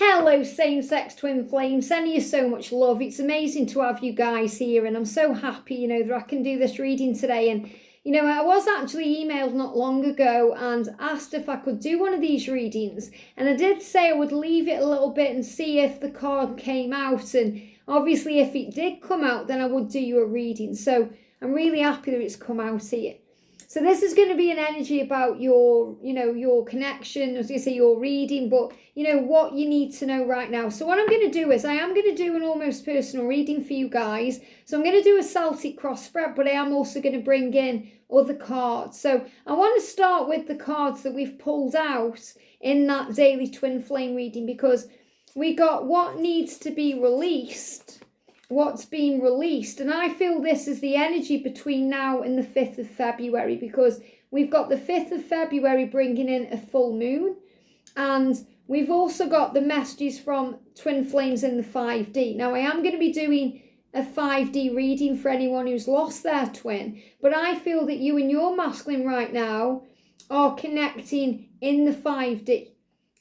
Hello, same-sex twin flames. Sending you so much love. It's amazing to have you guys here, and I'm so happy, that I can do this reading today. And, I was actually emailed not long ago and asked if I could do one of these readings. And I did say I would leave it a little bit and see if the card came out. And obviously, if it did come out, then I would do you a reading. So I'm really happy that it's come out here. So this is going to be an energy about your, your connection, I was going to say your reading, but, what you need to know right now. So what I'm going to do is I am going to do an almost personal reading for you guys. So I'm going to do a Celtic cross spread, but I am also going to bring in other cards. So I want to start with the cards that we've pulled out in that daily twin flame reading, because we got what needs to be released, what's being released. And I feel this is the energy between now and the 5th of February, because we've got the 5th of February bringing in a full moon, and we've also got the messages from twin flames in the 5D. Now, I am going to be doing a 5D reading for anyone who's lost their twin, but I feel that you and your masculine right now are connecting in the 5D.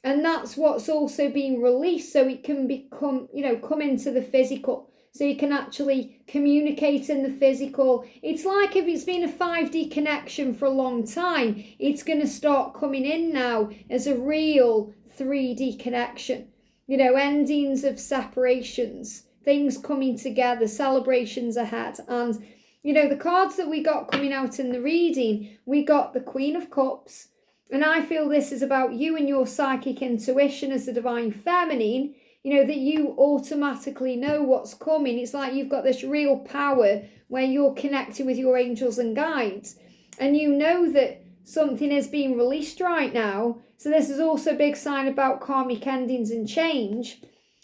And that's what's also being released, so it can become, come into the physical. So you can actually communicate in the physical. It's like if it's been a 5D connection for a long time, it's going to start coming in now as a real 3D connection. Endings of separations, things coming together, celebrations ahead. And, the cards that we got coming out in the reading, we got the Queen of Cups. And I feel this is about you and your psychic intuition as the divine feminine. That you automatically know what's coming. It's like you've got this real power where you're connected with your angels and guides. And you know that something is being released right now. So this is also a big sign about karmic endings and change.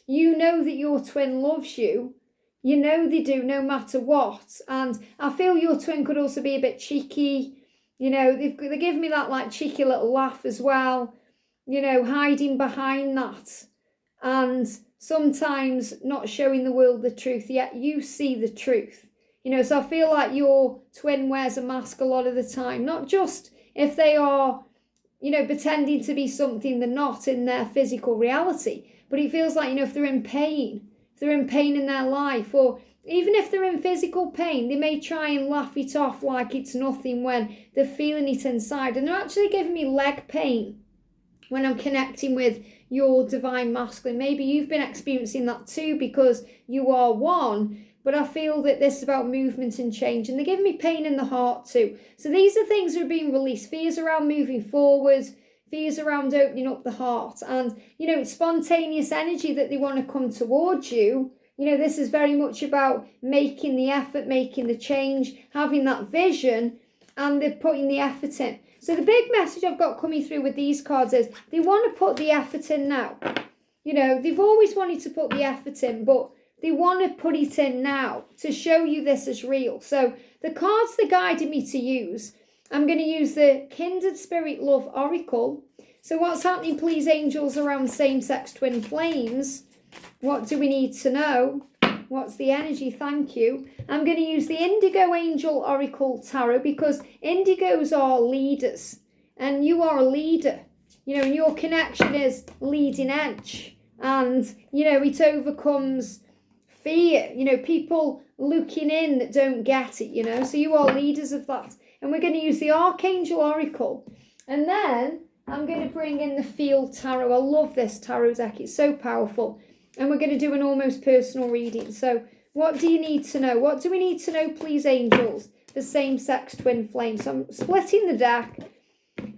You know that your twin loves you. You know they do, no matter what. And I feel your twin could also be a bit cheeky. They give me that like cheeky little laugh as well. Hiding behind that. And sometimes not showing the world the truth, yet you see the truth. So I feel like your twin wears a mask a lot of the time, not just if they are, pretending to be something they're not in their physical reality, but it feels like, if they're in pain in their life, or even if they're in physical pain, they may try and laugh it off like it's nothing when they're feeling it inside. And they're actually giving me leg pain when I'm connecting with your divine masculine. Maybe you've been experiencing that too, because you are one, but I feel that this is about movement and change, and they're giving me pain in the heart too. So these are things that are being released, fears around moving forward, fears around opening up the heart, and it's spontaneous energy that they want to come towards you. This is very much about making the effort, making the change, having that vision, and they're putting the effort in. So the big message I've got coming through with these cards is they want to put the effort in now. They've always wanted to put the effort in, but they want to put it in now to show you this is real. So the cards that guided me to use, I'm going to use the Kindred Spirit Love Oracle. So what's happening, please, angels, around same-sex twin flames? What do we need to know? What's the energy? Thank you. I'm going to use the Indigo Angel Oracle Tarot, because indigos are leaders and you are a leader, and your connection is leading edge, and, it overcomes fear, people looking in that don't get it, so you are leaders of that. And we're going to use the Archangel Oracle, and then I'm going to bring in the Field Tarot. I love this tarot deck. It's so powerful. And we're going to do an almost personal reading. So what do you need to know? What do we need to know, please, angels, for same-sex twin flames? So I'm splitting the deck,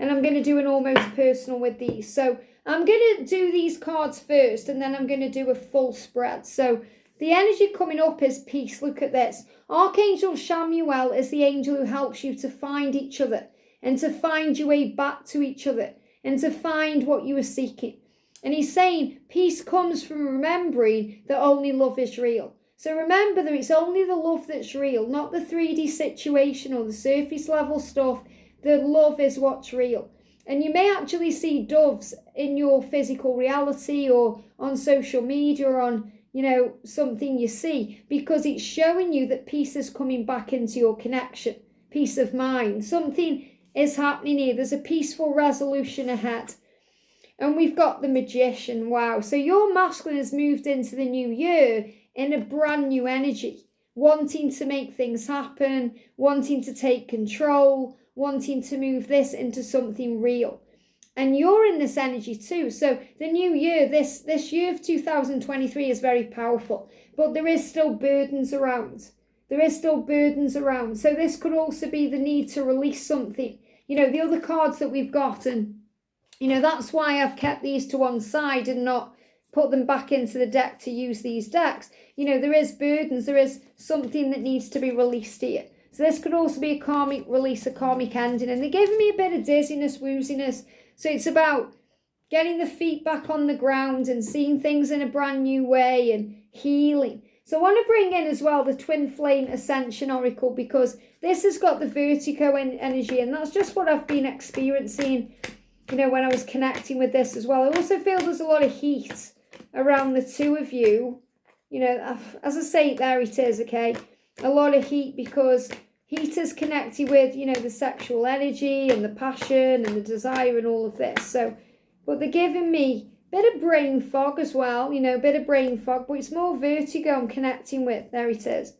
and I'm going to do an almost personal with these. So I'm going to do these cards first, and then I'm going to do a full spread. So the energy coming up is peace. Look at this. Archangel Chamuel is the angel who helps you to find each other, and to find your way back to each other, and to find what you are seeking. And he's saying peace comes from remembering that only love is real. So remember that it's only the love that's real, not the 3D situation or the surface level stuff. The love is what's real. And you may actually see doves in your physical reality, or on social media, or on, something you see, because it's showing you that peace is coming back into your connection. Peace of mind. Something is happening here. There's a peaceful resolution ahead. And we've got the Magician. Wow. So your masculine has moved into the new year in a brand new energy, wanting to make things happen, wanting to take control, wanting to move this into something real. And you're in this energy too. So the new year, this year of 2023 is very powerful, but there is still burdens around. There is still burdens around. So this could also be the need to release something. You know, the other cards that we've got, and, you know, that's why I've kept these to one side and not put them back into the deck to use these decks. You know, there is burdens. There is something that needs to be released here. So this could also be a karmic release, a karmic ending. And they're giving me a bit of dizziness, wooziness. So it's about getting the feet back on the ground and seeing things in a brand new way and healing. So I want to bring in as well the Twin Flame Ascension Oracle, because this has got the vertigo energy, and that's just what I've been experiencing, you know, when I was connecting with this as well. I also feel there's a lot of heat around the two of you. You know, as I say, there it is, okay? A lot of heat, because heat is connected with, you know, the sexual energy and the passion and the desire and all of this. So, but they're giving me a bit of brain fog as well, you know, a bit of brain fog, but it's more vertigo I'm connecting with. There it is.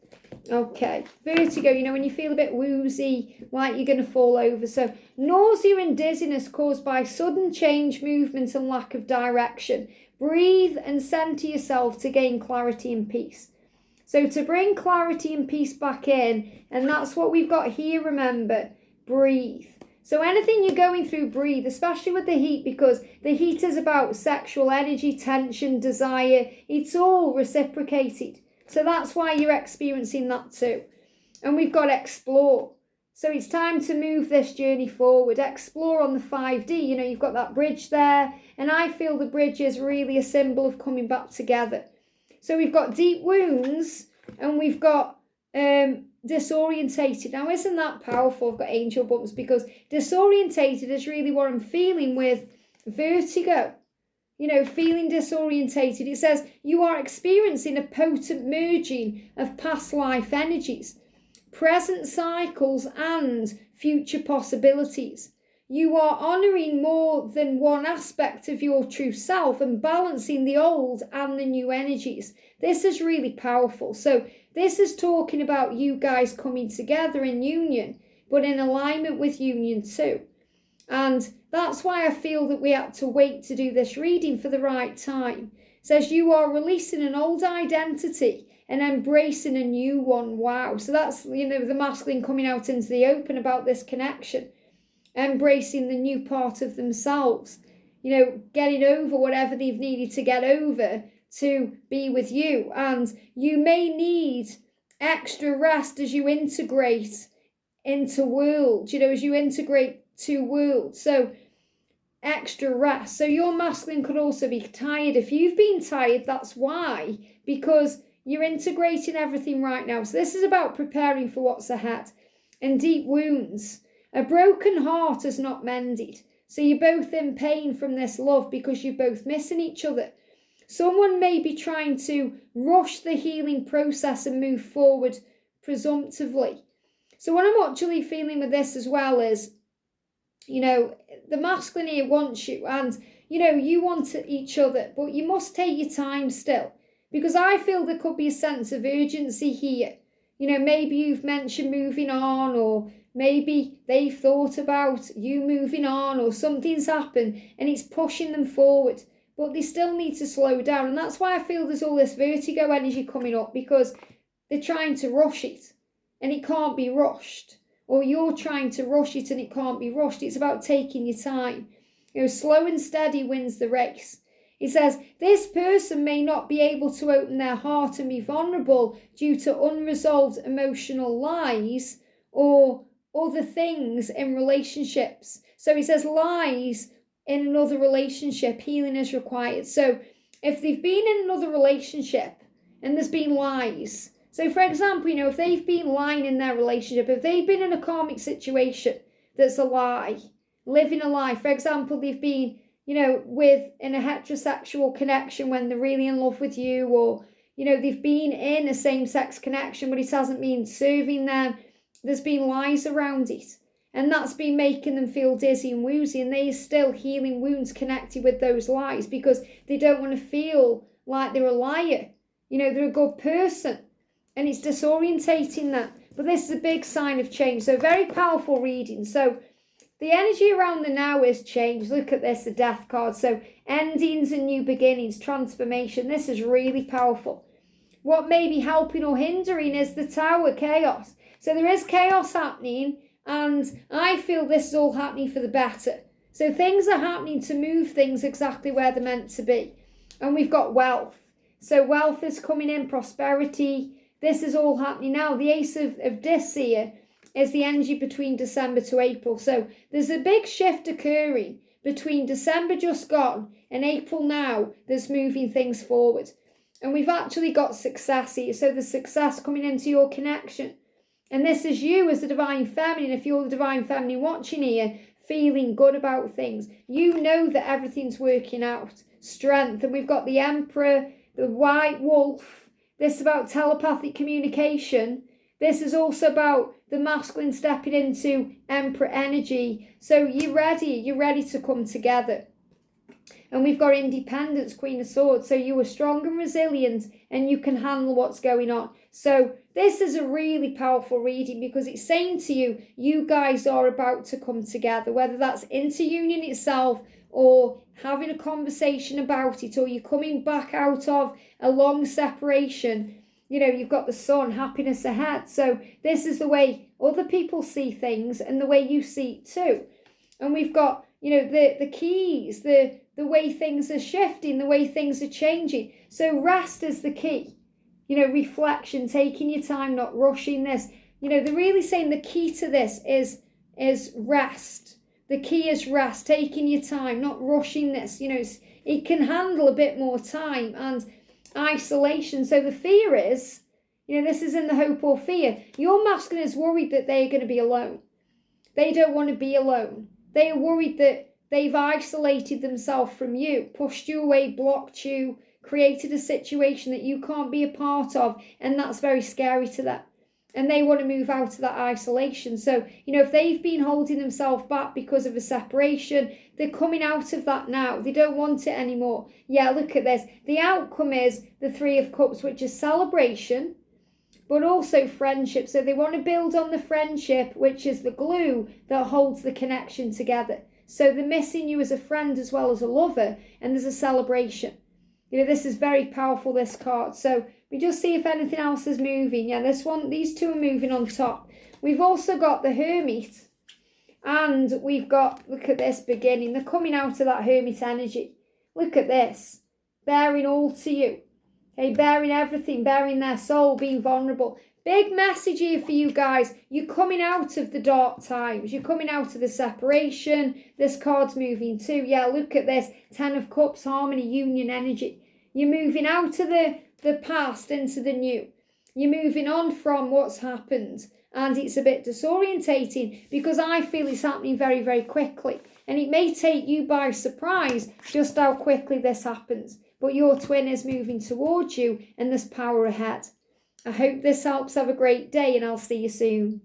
Okay, vertigo, you know, when you feel a bit woozy, like you're going to fall over. So nausea and dizziness caused by sudden change, movement and lack of direction. Breathe and center yourself to gain clarity and peace. So to bring clarity and peace back in, and that's what we've got here, remember, breathe. So anything you're going through, breathe, especially with the heat, because the heat is about sexual energy, tension, desire. It's all reciprocated. So that's why you're experiencing that too. And we've got explore. So it's time to move this journey forward. Explore on the 5D. You know, you've got that bridge there. And I feel the bridge is really a symbol of coming back together. So we've got deep wounds and we've got disorientated. Now, isn't that powerful? I've got angel bumps, because disorientated is really what I'm feeling with vertigo. You know, feeling disorientated. It says you are experiencing a potent merging of past life energies, present cycles and future possibilities. You are honouring more than one aspect of your true self and balancing the old and the new energies. This is really powerful. So this is talking about you guys coming together in union, but in alignment with union too. And that's why I feel that we had to wait to do this reading for the right time. It says you are releasing an old identity and embracing a new one. Wow. So that's, you know, the masculine coming out into the open about this connection. Embracing the new part of themselves, you know, getting over whatever they've needed to get over to be with you. And you may need extra rest as you integrate into world, you know, as you integrate two worlds. So extra rest. So your masculine could also be tired. If you've been tired, that's why, because you're integrating everything right now. So this is about preparing for what's ahead. And deep wounds. A broken heart is not mended. So you're both in pain from this love because you're both missing each other. Someone may be trying to rush the healing process and move forward presumptively. So what I'm actually feeling with this as well is, you know, the masculine here wants you, and, you know, you want each other, but you must take your time still, because I feel there could be a sense of urgency here. You know, maybe you've mentioned moving on, or maybe they've thought about you moving on, or something's happened and it's pushing them forward, but they still need to slow down. And that's why I feel there's all this vertigo energy coming up, because they're trying to rush it and it can't be rushed. Or you're trying to rush it and it can't be rushed. It's about taking your time. You know, slow and steady wins the race. It says, this person may not be able to open their heart and be vulnerable due to unresolved emotional lies or other things in relationships. So it says lies in another relationship, healing is required. So if they've been in another relationship and there's been lies, so for example, you know, if they've been lying in their relationship, if they've been in a karmic situation that's a lie, living a lie, for example, they've been, you know, in a heterosexual connection when they're really in love with you, or, you know, they've been in a same-sex connection but it hasn't been serving them, there's been lies around it. And that's been making them feel dizzy and woozy, and they are still healing wounds connected with those lies because they don't want to feel like they're a liar. You know, they're a good person, and it's disorientating that. But this is a big sign of change. So very powerful reading. So the energy around the now is change. Look at this, the death card. So endings and new beginnings, transformation. This is really powerful. What may be helping or hindering is the Tower, chaos. So there is chaos happening, and I feel this is all happening for the better. So things are happening to move things exactly where they're meant to be. And we've got wealth. So wealth is coming in, prosperity. This is all happening now. The Ace of Discs here is the energy between December to April. So there's a big shift occurring between December just gone and April now that's moving things forward. And we've actually got success here. So the success coming into your connection. And this is you as the Divine Feminine. If you're the Divine Feminine watching here, feeling good about things, you know that everything's working out. Strength. And we've got the Emperor, the White Wolf. This is about telepathic communication. This is also about the masculine stepping into Emperor energy. So you're ready to come together. And we've got independence, Queen of Swords. So you are strong and resilient, and you can handle what's going on. So this is a really powerful reading because it's saying to you, you guys are about to come together, whether that's interunion itself or having a conversation about it, or you're coming back out of a long separation. You know, you've got the Sun, happiness ahead. So this is the way other people see things and the way you see it too. And we've got, you know, the keys, the way things are shifting, the way things are changing. So rest is the key. You know, reflection, taking your time, not rushing this. You know, they're really saying the key to this is rest. The key is rest, taking your time, not rushing this. You know, it can handle a bit more time and isolation. So the fear is, you know, this is in the hope or fear. Your masculine is worried that they're going to be alone. They don't want to be alone. They are worried that they've isolated themselves from you, pushed you away, blocked you, created a situation that you can't be a part of, and that's very scary to them. And they want to move out of that isolation. So, you know, if they've been holding themselves back because of a separation, they're coming out of that now. They don't want it anymore. Yeah, look at this. The outcome is the Three of Cups, which is celebration, but also friendship. So they want to build on the friendship, which is the glue that holds the connection together. So they're missing you as a friend as well as a lover, and there's a celebration. You know, this is very powerful, this card. So we just see if anything else is moving. Yeah, these two are moving on top. We've also got the Hermit, and we've got, look at this beginning. They're coming out of that Hermit energy. Look at this. Bearing all to you. Okay, bearing everything, bearing their soul, being vulnerable. Big message here for you guys. You're coming out of the dark times. You're coming out of the separation. This card's moving too. Yeah, look at this. 10 of Cups, harmony, union, energy. You're moving out of the past into the new. You're moving on from what's happened. And it's a bit disorientating because I feel it's happening very, very quickly. And it may take you by surprise just how quickly this happens. But your twin is moving towards you and there's power ahead. I hope this helps. Have a great day and I'll see you soon.